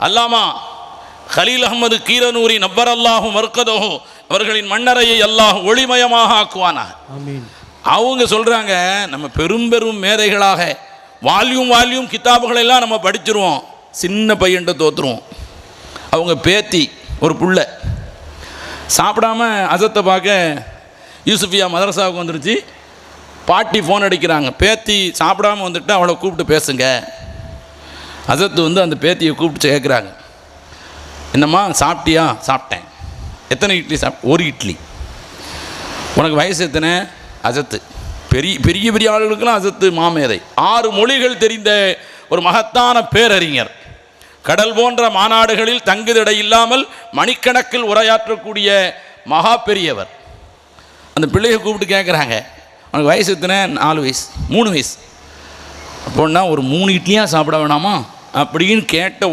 அல்லாமா கலீல் அஹ்மது கீரனூரி நப்பர் அல்லாஹு மர்கதஹு அவர்களின் மண்ணறையை அல்லாஹ் ஒளிமயமாக ஆக்குவானாக. அவங்க சொல்கிறாங்க, நம்ம பெரும் பெரும் மேதைகளாக வால்யூம் கிதாபுகளெல்லாம் நம்ம படிச்சிருவோம், சின்ன பையன்ட்ட தோற்றுருவோம். அவங்க பேத்தி ஒரு புள்ள சாப்பிடாம அசத்தை பார்க்க யூசுஃபியா மதரசாவுக்கு வந்துருச்சு. பாட்டி ஃபோன் அடிக்கிறாங்க, பேத்தி சாப்பிடாமல் வந்துட்டு அவளை கூப்பிட்டு பேசுங்க. அசத்து அந்த பேத்தியை கூப்பிட்டு கேட்குறாங்க, என்னம்மா சாப்பிட்டியா? சாப்பிட்டேன். எத்தனை இட்லி ஒரு இட்லி. உனக்கு வயசு எத்தனை? அசத்து. பெரிய பெரிய பெரிய ஆளுகளுக்கெல்லாம் அசத்து மாமேதை. 6 மொழிகள் தெரிந்த ஒரு மகத்தான பேரறிஞர். கடல் போன்ற மாநாடுகளில் தங்குதடை இல்லாமல் மணிக்கணக்கில் உரையாற்றக்கூடிய மகா பெரியவர். அந்த பிள்ளையை கூப்பிட்டு கேட்குறாங்க, உனக்கு வயசு எத்தனை? 4 வயசு 3 வயசு. அப்போன்னா ஒரு 3 இட்லியாக சாப்பிட வேணாமா அப்படின்னு கேட்ட